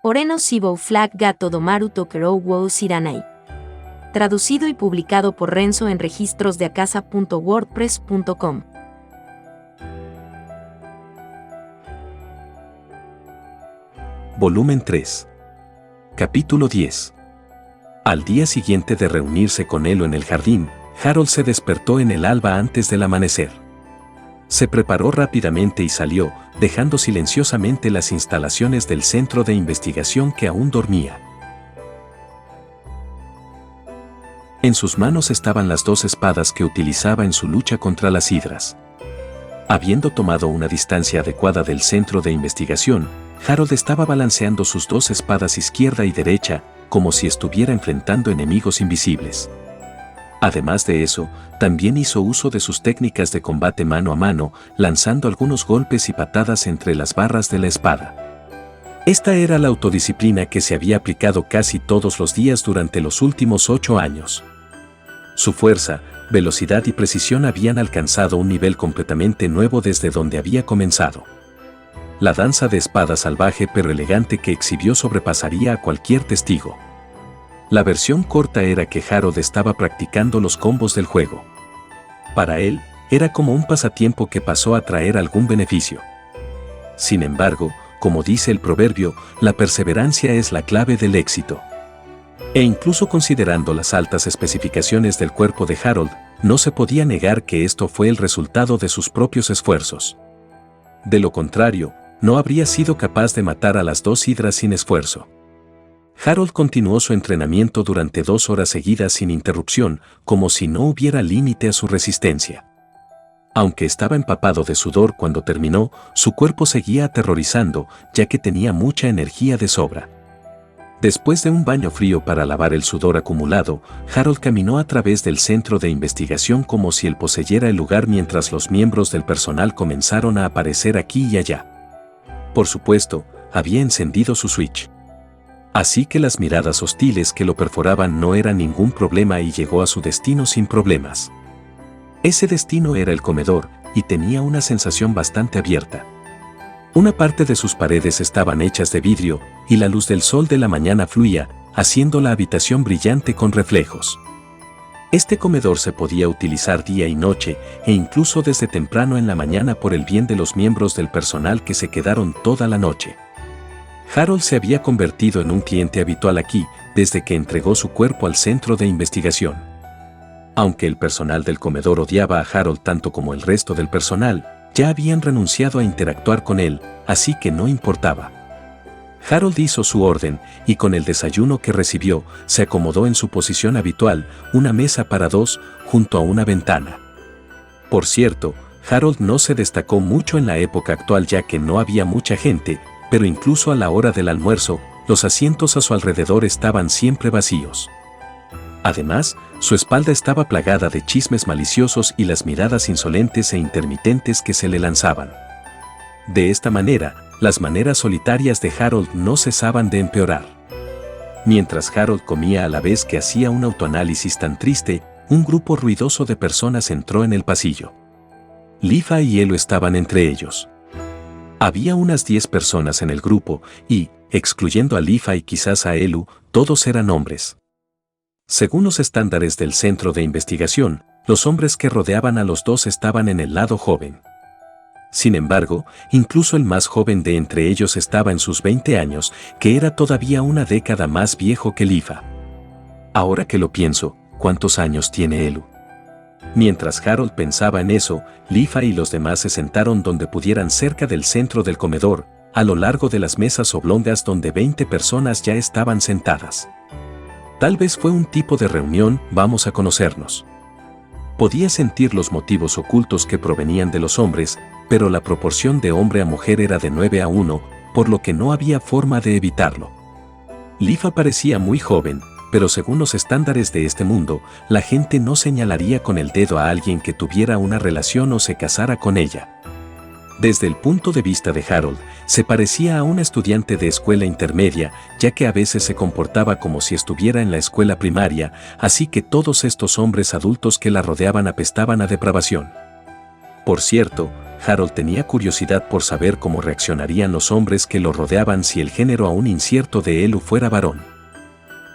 Oreno Sibou Flag Gato Domaru Tokerou Wou Siranai. Traducido y publicado por Renzo en registrosdeacasa.wordpress.com. Volumen 3. Capítulo 10. Al día siguiente de reunirse con Elo en el jardín, Harold se despertó en el alba antes del amanecer. Se preparó rápidamente y salió, dejando silenciosamente las instalaciones del centro de investigación que aún dormía. En sus manos estaban las 2 espadas que utilizaba en su lucha contra las hidras. Habiendo tomado una distancia adecuada del centro de investigación, Harold estaba balanceando sus 2 espadas izquierda y derecha, como si estuviera enfrentando enemigos invisibles. Además de eso, también hizo uso de sus técnicas de combate mano a mano, lanzando algunos golpes y patadas entre las barras de la espada. Esta era la autodisciplina que se había aplicado casi todos los días durante los últimos 8 años. Su fuerza, velocidad y precisión habían alcanzado un nivel completamente nuevo desde donde había comenzado. La danza de espada salvaje pero elegante que exhibió sobrepasaría a cualquier testigo. La versión corta era que Harold estaba practicando los combos del juego. Para él, era como un pasatiempo que pasó a traer algún beneficio. Sin embargo, como dice el proverbio, la perseverancia es la clave del éxito. E incluso considerando las altas especificaciones del cuerpo de Harold, no se podía negar que esto fue el resultado de sus propios esfuerzos. De lo contrario, no habría sido capaz de matar a las 2 hidras sin esfuerzo. Harold continuó su entrenamiento durante 2 horas seguidas sin interrupción, como si no hubiera límite a su resistencia. Aunque estaba empapado de sudor cuando terminó, su cuerpo seguía aterrorizando, ya que tenía mucha energía de sobra. Después de un baño frío para lavar el sudor acumulado, Harold caminó a través del centro de investigación como si él poseyera el lugar mientras los miembros del personal comenzaron a aparecer aquí y allá. Por supuesto, había encendido su switch. Así que las miradas hostiles que lo perforaban no eran ningún problema y llegó a su destino sin problemas. Ese destino era el comedor, y tenía una sensación bastante abierta. Una parte de sus paredes estaban hechas de vidrio, y la luz del sol de la mañana fluía, haciendo la habitación brillante con reflejos. Este comedor se podía utilizar día y noche, e incluso desde temprano en la mañana por el bien de los miembros del personal que se quedaron toda la noche. Harold se había convertido en un cliente habitual aquí, desde que entregó su cuerpo al centro de investigación. Aunque el personal del comedor odiaba a Harold tanto como el resto del personal, ya habían renunciado a interactuar con él, así que no importaba. Harold hizo su orden, y con el desayuno que recibió, se acomodó en su posición habitual, una mesa para 2, junto a una ventana. Por cierto, Harold no se destacó mucho en la época actual ya que no había mucha gente, pero incluso a la hora del almuerzo, los asientos a su alrededor estaban siempre vacíos. Además, su espalda estaba plagada de chismes maliciosos y las miradas insolentes e intermitentes que se le lanzaban. De esta manera, las maneras solitarias de Harold no cesaban de empeorar. Mientras Harold comía a la vez que hacía un autoanálisis tan triste, un grupo ruidoso de personas entró en el pasillo. Lifa y Elo estaban entre ellos. Había unas 10 personas en el grupo y, excluyendo a Lifa y quizás a Elu, todos eran hombres. Según los estándares del centro de investigación, los hombres que rodeaban a los 2 estaban en el lado joven. Sin embargo, incluso el más joven de entre ellos estaba en sus 20 años, que era todavía una década más viejo que Lifa. Ahora que lo pienso, ¿cuántos años tiene Elu? Mientras Harold pensaba en eso, Lifa y los demás se sentaron donde pudieran cerca del centro del comedor, a lo largo de las mesas oblongas donde 20 personas ya estaban sentadas. Tal vez fue un tipo de reunión, vamos a conocernos. Podía sentir los motivos ocultos que provenían de los hombres, pero la proporción de hombre a mujer era de 9-1, por lo que no había forma de evitarlo. Lifa parecía muy joven, pero según los estándares de este mundo, la gente no señalaría con el dedo a alguien que tuviera una relación o se casara con ella. Desde el punto de vista de Harold, se parecía a un estudiante de escuela intermedia, ya que a veces se comportaba como si estuviera en la escuela primaria, así que todos estos hombres adultos que la rodeaban apestaban a depravación. Por cierto, Harold tenía curiosidad por saber cómo reaccionarían los hombres que lo rodeaban si el género aún incierto de Elu fuera varón.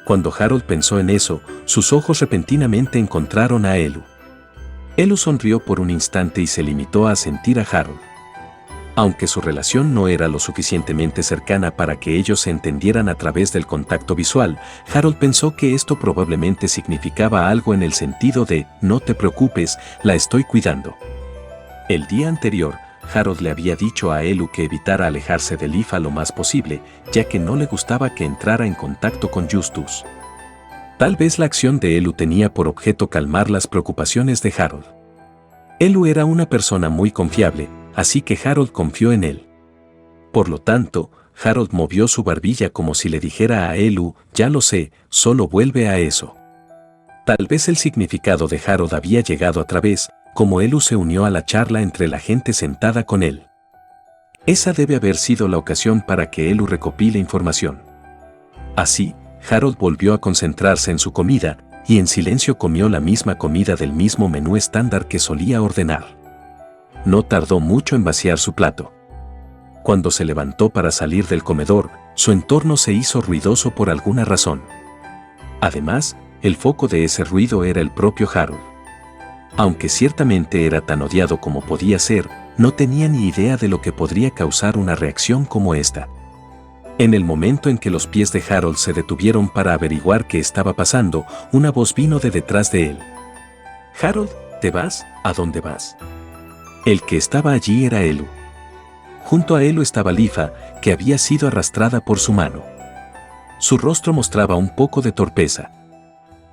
Cuando Harold pensó en eso, sus ojos repentinamente encontraron a Elu. Elu sonrió por un instante y se limitó a sentir a Harold. Aunque su relación no era lo suficientemente cercana para que ellos se entendieran a través del contacto visual, Harold pensó que esto probablemente significaba algo en el sentido de «no te preocupes, la estoy cuidando». El día anterior, Harold le había dicho a Elu que evitara alejarse de Lifa lo más posible, ya que no le gustaba que entrara en contacto con Justus. Tal vez la acción de Elu tenía por objeto calmar las preocupaciones de Harold. Elu era una persona muy confiable, así que Harold confió en él. Por lo tanto, Harold movió su barbilla como si le dijera a Elu, «Ya lo sé, solo vuelve a eso». Tal vez el significado de Harold había llegado a través, como Elu se unió a la charla entre la gente sentada con él. Esa debe haber sido la ocasión para que Elu recopile información. Así, Harold volvió a concentrarse en su comida, y en silencio comió la misma comida del mismo menú estándar que solía ordenar. No tardó mucho en vaciar su plato. Cuando se levantó para salir del comedor, su entorno se hizo ruidoso por alguna razón. Además, el foco de ese ruido era el propio Harold. Aunque ciertamente era tan odiado como podía ser, no tenía ni idea de lo que podría causar una reacción como esta. En el momento en que los pies de Harold se detuvieron para averiguar qué estaba pasando, una voz vino de detrás de él. «Harold, ¿te vas? ¿A dónde vas?» El que estaba allí era Elu. Junto a Elu estaba Lifa, que había sido arrastrada por su mano. Su rostro mostraba un poco de torpeza.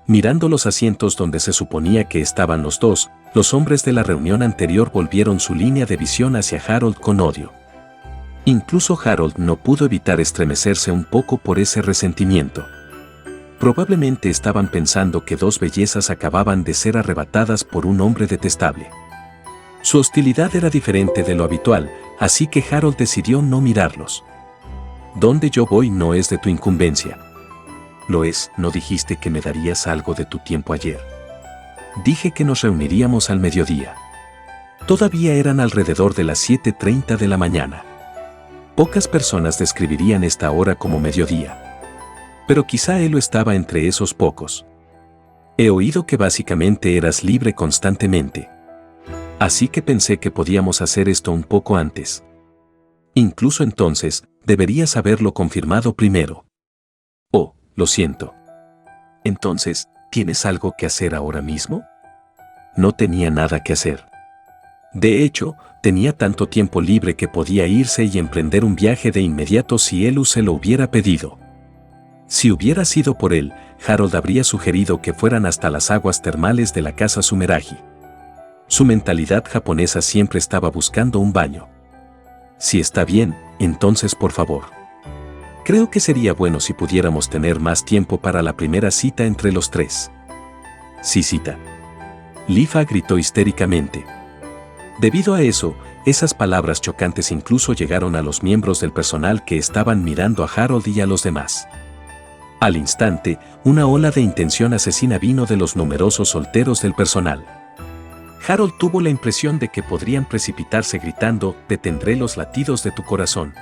Mirando los asientos donde se suponía que estaban los dos, los hombres de la reunión anterior volvieron su línea de visión hacia Harold con odio. Incluso Harold no pudo evitar estremecerse un poco por ese resentimiento. Probablemente estaban pensando que dos bellezas acababan de ser arrebatadas por un hombre detestable. Su hostilidad era diferente de lo habitual, así que Harold decidió no mirarlos. «Donde yo voy no es de tu incumbencia». «Lo es, ¿no dijiste que me darías algo de tu tiempo ayer?» «Dije que nos reuniríamos al mediodía». Todavía eran alrededor de las 7:30 de la mañana. Pocas personas describirían esta hora como mediodía. Pero quizá Elu estaba entre esos pocos. «He oído que básicamente eras libre constantemente. Así que pensé que podíamos hacer esto un poco antes. Incluso entonces, deberías haberlo confirmado primero». «Oh, lo siento». «Entonces, ¿tienes algo que hacer ahora mismo?» No tenía nada que hacer. De hecho, tenía tanto tiempo libre que podía irse y emprender un viaje de inmediato si Elu se lo hubiera pedido. Si hubiera sido por él, Harold habría sugerido que fueran hasta las aguas termales de la casa Sumeragi. Su mentalidad japonesa siempre estaba buscando un baño. «Si está bien, entonces por favor. Creo que sería bueno si pudiéramos tener más tiempo para la primera cita entre los tres». «Sí, cita». Lifa gritó histéricamente. Debido a eso, esas palabras chocantes incluso llegaron a los miembros del personal que estaban mirando a Harold y a los demás. Al instante, una ola de intención asesina vino de los numerosos solteros del personal. Harold tuvo la impresión de que podrían precipitarse gritando, «Detendré los latidos de tu corazón».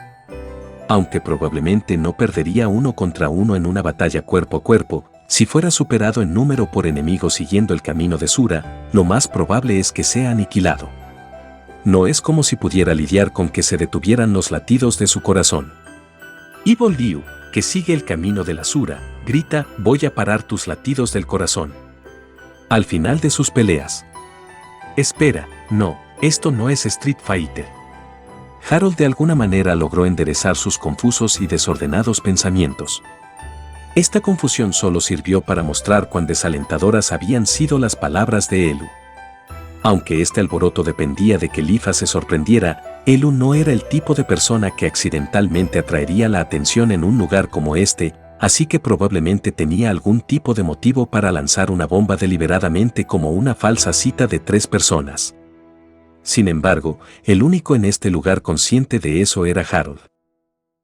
Aunque probablemente no perdería uno contra uno en una batalla cuerpo a cuerpo, si fuera superado en número por enemigos siguiendo el camino de Sura, lo más probable es que sea aniquilado. No es como si pudiera lidiar con que se detuvieran los latidos de su corazón. Evil Liu, que sigue el camino de la Sura, grita, «Voy a parar tus latidos del corazón». Al final de sus peleas. Espera, no, esto no es Street Fighter. Harold de alguna manera logró enderezar sus confusos y desordenados pensamientos. Esta confusión solo sirvió para mostrar cuán desalentadoras habían sido las palabras de Elu. Aunque este alboroto dependía de que Lifa se sorprendiera, Elu no era el tipo de persona que accidentalmente atraería la atención en un lugar como este, así que probablemente tenía algún tipo de motivo para lanzar una bomba deliberadamente como una falsa cita de 3 personas. Sin embargo, el único en este lugar consciente de eso era Harold.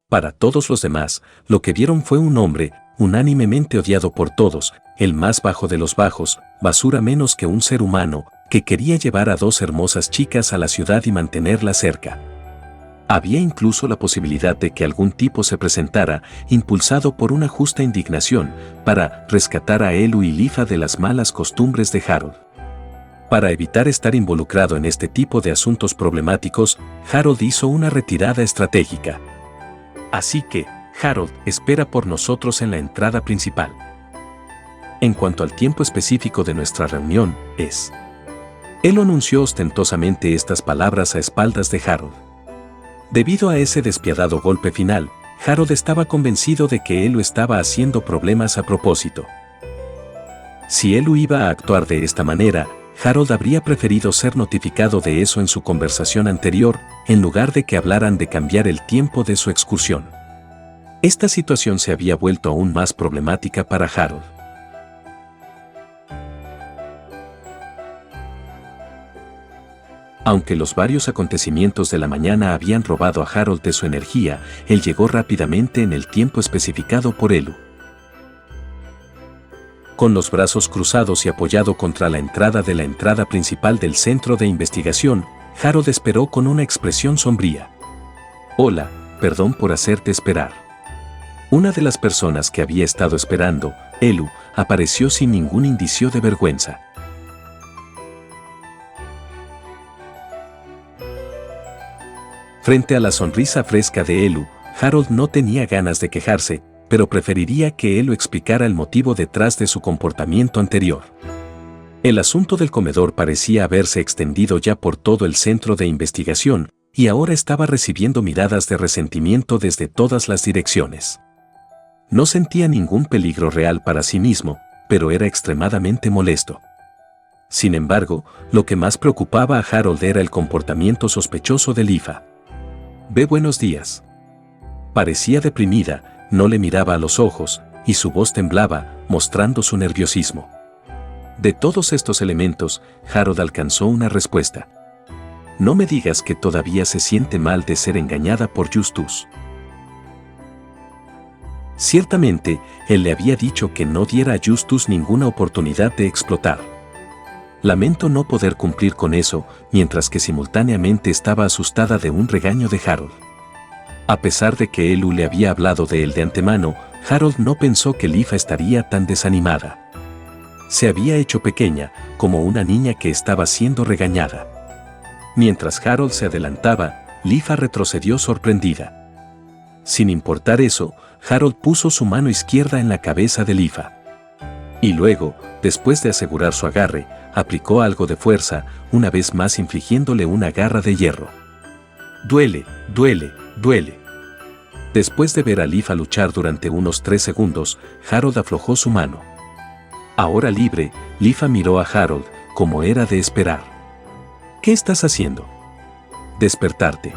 Para todos los demás, lo que vieron fue un hombre, unánimemente odiado por todos, el más bajo de los bajos, basura menos que un ser humano, que quería llevar a 2 hermosas chicas a la ciudad y mantenerlas cerca. Había incluso la posibilidad de que algún tipo se presentara, impulsado por una justa indignación, para rescatar a Elu y Lifa de las malas costumbres de Harold. Para evitar estar involucrado en este tipo de asuntos problemáticos, Harold hizo una retirada estratégica. Así que, Harold espera por nosotros en la entrada principal. En cuanto al tiempo específico de nuestra reunión, Él anunció ostentosamente estas palabras a espaldas de Harold. Debido a ese despiadado golpe final, Harold estaba convencido de que Elu estaba haciendo problemas a propósito. Si Elu iba a actuar de esta manera, Harold habría preferido ser notificado de eso en su conversación anterior, en lugar de que hablaran de cambiar el tiempo de su excursión. Esta situación se había vuelto aún más problemática para Harold. Aunque los varios acontecimientos de la mañana habían robado a Harold de su energía, él llegó rápidamente en el tiempo especificado por Elu. Con los brazos cruzados y apoyado contra la entrada principal del centro de investigación, Harold esperó con una expresión sombría. «Hola, perdón por hacerte esperar». Una de las personas que había estado esperando, Elu, apareció sin ningún indicio de vergüenza. Frente a la sonrisa fresca de Elu, Harold no tenía ganas de quejarse, pero preferiría que Elu explicara el motivo detrás de su comportamiento anterior. El asunto del comedor parecía haberse extendido ya por todo el centro de investigación, y ahora estaba recibiendo miradas de resentimiento desde todas las direcciones. No sentía ningún peligro real para sí mismo, pero era extremadamente molesto. Sin embargo, lo que más preocupaba a Harold era el comportamiento sospechoso de Lifa. «Buenos días». Parecía deprimida, no le miraba a los ojos, y su voz temblaba, mostrando su nerviosismo. De todos estos elementos, Harold alcanzó una respuesta. «No me digas que todavía se siente mal de ser engañada por Justus». Ciertamente, él le había dicho que no diera a Justus ninguna oportunidad de explotar. Lamento no poder cumplir con eso, mientras que simultáneamente estaba asustada de un regaño de Harold. A pesar de que Elu le había hablado de él de antemano, Harold no pensó que Lifa estaría tan desanimada. Se había hecho pequeña, como una niña que estaba siendo regañada. Mientras Harold se adelantaba, Lifa retrocedió sorprendida. Sin importar eso, Harold puso su mano izquierda en la cabeza de Lifa. Y luego, después de asegurar su agarre, aplicó algo de fuerza, una vez más infligiéndole una garra de hierro. «Duele, duele, duele». Después de ver a Lifa luchar durante unos 3 segundos, Harold aflojó su mano. Ahora libre, Lifa miró a Harold, como era de esperar. «¿Qué estás haciendo?» «Despertarte».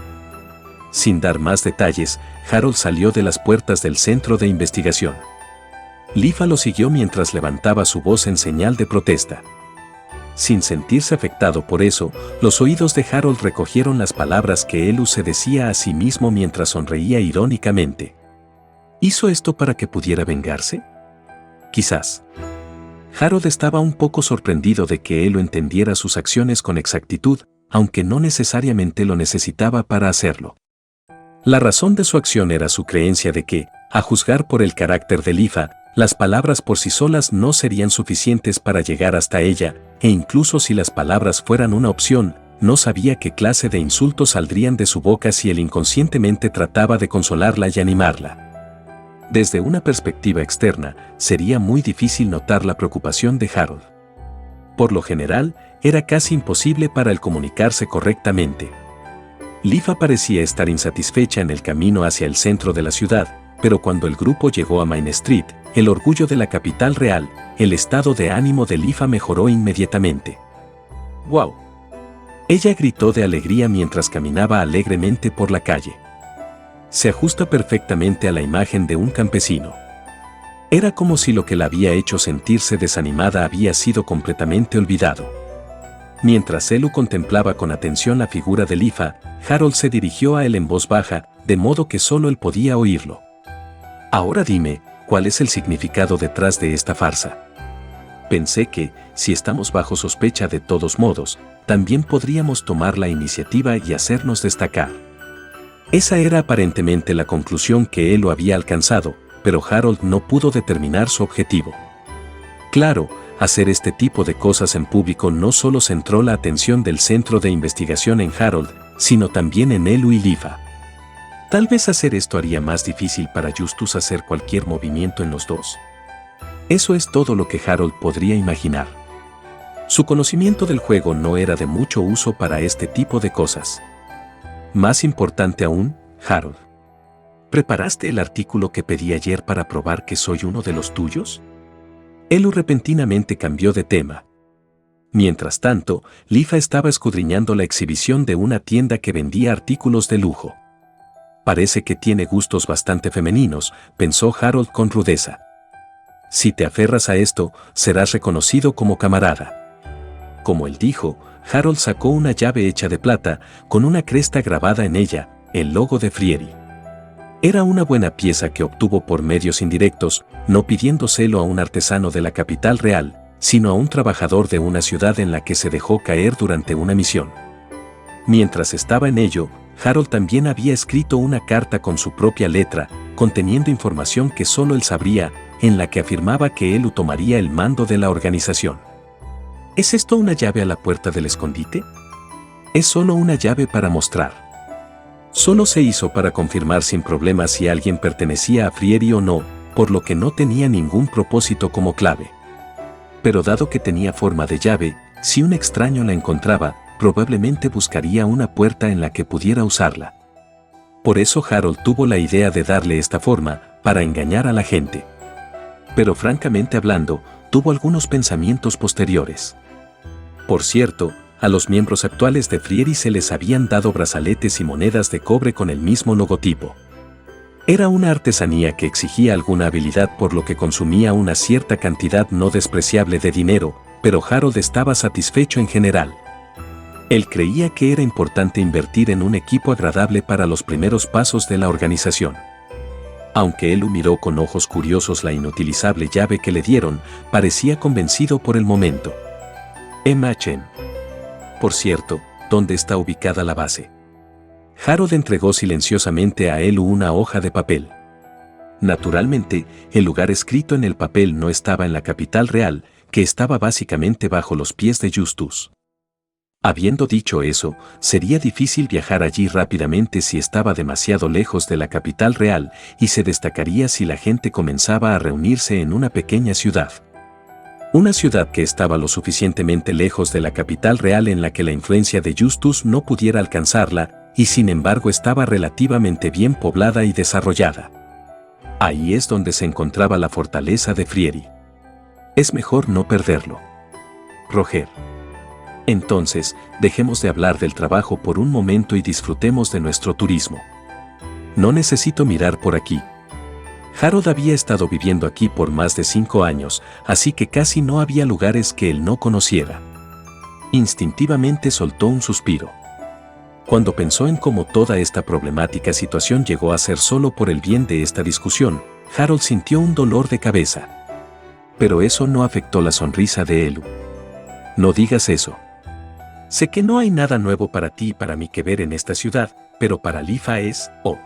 Sin dar más detalles, Harold salió de las puertas del centro de investigación. Lifa lo siguió mientras levantaba su voz en señal de protesta. Sin sentirse afectado por eso, los oídos de Harold recogieron las palabras que Elu se decía a sí mismo mientras sonreía irónicamente. ¿Hizo esto para que pudiera vengarse? Quizás. Harold estaba un poco sorprendido de que Elu entendiera sus acciones con exactitud, aunque no necesariamente lo necesitaba para hacerlo. La razón de su acción era su creencia de que, a juzgar por el carácter de Lifa, las palabras por sí solas no serían suficientes para llegar hasta ella, e incluso si las palabras fueran una opción, no sabía qué clase de insultos saldrían de su boca si él inconscientemente trataba de consolarla y animarla. Desde una perspectiva externa, sería muy difícil notar la preocupación de Harold. Por lo general, era casi imposible para él comunicarse correctamente. Lifa parecía estar insatisfecha en el camino hacia el centro de la ciudad, pero cuando el grupo llegó a Main Street, el orgullo de la capital real, el estado de ánimo de Lifa mejoró inmediatamente. ¡Wow! Ella gritó de alegría mientras caminaba alegremente por la calle. Se ajusta perfectamente a la imagen de un campesino. Era como si lo que la había hecho sentirse desanimada había sido completamente olvidado. Mientras Elu contemplaba con atención la figura de Lifa, Harold se dirigió a él en voz baja, de modo que solo él podía oírlo. «Ahora dime, ¿cuál es el significado detrás de esta farsa?» Pensé que, si estamos bajo sospecha de todos modos, también podríamos tomar la iniciativa y hacernos destacar. Esa era aparentemente la conclusión que él lo había alcanzado, pero Harold no pudo determinar su objetivo. Claro, hacer este tipo de cosas en público no solo centró la atención del centro de investigación en Harold, sino también en Elu y Lifa. Tal vez hacer esto haría más difícil para Justus hacer cualquier movimiento en los dos. Eso es todo lo que Harold podría imaginar. Su conocimiento del juego no era de mucho uso para este tipo de cosas. Más importante aún, Harold. ¿Preparaste el artículo que pedí ayer para probar que soy uno de los tuyos? Elu repentinamente cambió de tema. Mientras tanto, Lifa estaba escudriñando la exhibición de una tienda que vendía artículos de lujo. Parece que tiene gustos bastante femeninos, pensó Harold con rudeza. Si te aferras a esto, serás reconocido como camarada. Como él dijo, Harold sacó una llave hecha de plata, con una cresta grabada en ella, el logo de Frieri. Era una buena pieza que obtuvo por medios indirectos, no pidiéndoselo a un artesano de la capital real, sino a un trabajador de una ciudad en la que se dejó caer durante una misión. Mientras estaba en ello, Harold también había escrito una carta con su propia letra, conteniendo información que solo él sabría, en la que afirmaba que él tomaría el mando de la organización. ¿Es esto una llave a la puerta del escondite? Es solo una llave para mostrar. Solo se hizo para confirmar sin problemas si alguien pertenecía a Frieri o no, por lo que no tenía ningún propósito como clave. Pero dado que tenía forma de llave, si un extraño la encontraba, probablemente buscaría una puerta en la que pudiera usarla. Por eso Harold tuvo la idea de darle esta forma, para engañar a la gente. Pero francamente hablando, tuvo algunos pensamientos posteriores. Por cierto, a los miembros actuales de Frieri se les habían dado brazaletes y monedas de cobre con el mismo logotipo. Era una artesanía que exigía alguna habilidad por lo que consumía una cierta cantidad no despreciable de dinero, pero Harold estaba satisfecho en general. Él creía que era importante invertir en un equipo agradable para los primeros pasos de la organización. Aunque él miró con ojos curiosos la inutilizable llave que le dieron, parecía convencido por el momento. M.H.M. Por cierto, ¿dónde está ubicada la base? Harold entregó silenciosamente a Elu una hoja de papel. Naturalmente, el lugar escrito en el papel no estaba en la capital real, que estaba básicamente bajo los pies de Justus. Habiendo dicho eso, sería difícil viajar allí rápidamente si estaba demasiado lejos de la capital real, y se destacaría si la gente comenzaba a reunirse en una pequeña ciudad. Una ciudad que estaba lo suficientemente lejos de la capital real en la que la influencia de Justus no pudiera alcanzarla, y sin embargo estaba relativamente bien poblada y desarrollada. Ahí es donde se encontraba la fortaleza de Frieri. Es mejor no perderlo. Roger. Entonces, dejemos de hablar del trabajo por un momento y disfrutemos de nuestro turismo. No necesito mirar por aquí. Harold había estado viviendo aquí por más de 5 años, así que casi no había lugares que él no conociera. Instintivamente soltó un suspiro. Cuando pensó en cómo toda esta problemática situación llegó a ser solo por el bien de esta discusión, Harold sintió un dolor de cabeza. Pero eso no afectó la sonrisa de Elu. No digas eso. Sé que no hay nada nuevo para ti y para mí que ver en esta ciudad, pero para Lifa es, oh.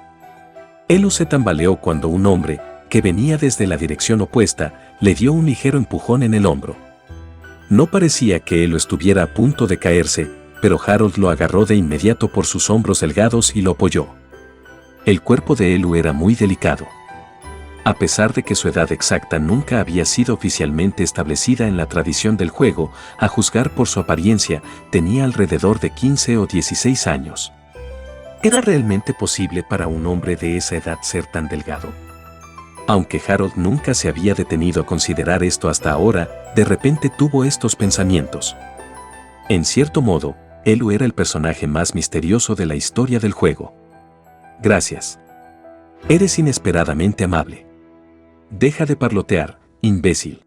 Elu se tambaleó cuando un hombre, que venía desde la dirección opuesta, le dio un ligero empujón en el hombro. No parecía que Elu estuviera a punto de caerse, pero Harold lo agarró de inmediato por sus hombros delgados y lo apoyó. El cuerpo de Elu era muy delicado. A pesar de que su edad exacta nunca había sido oficialmente establecida en la tradición del juego, a juzgar por su apariencia, tenía alrededor de 15 o 16 años. ¿Era realmente posible para un hombre de esa edad ser tan delgado? Aunque Harold nunca se había detenido a considerar esto hasta ahora, de repente tuvo estos pensamientos. En cierto modo, Elu era el personaje más misterioso de la historia del juego. Gracias. Eres inesperadamente amable. Deja de parlotear, imbécil.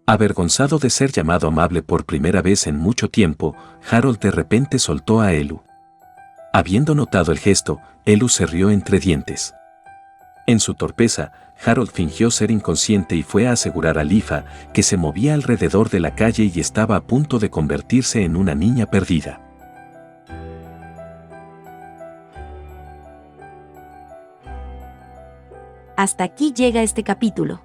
Avergonzado de ser llamado amable por primera vez en mucho tiempo, Harold de repente soltó a Elu. Habiendo notado el gesto, Elu se rió entre dientes. En su torpeza, Harold fingió ser inconsciente y fue a asegurar a Lifa que se movía alrededor de la calle y estaba a punto de convertirse en una niña perdida. Hasta aquí llega este capítulo.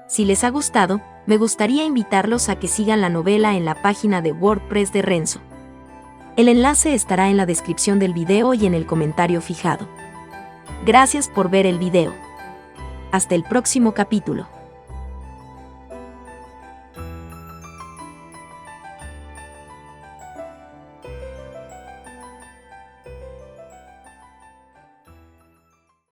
Si les ha gustado, me gustaría invitarlos a que sigan la novela en la página de WordPress de Renzo. El enlace estará en la descripción del video y en el comentario fijado. Gracias por ver el video. Hasta el próximo capítulo.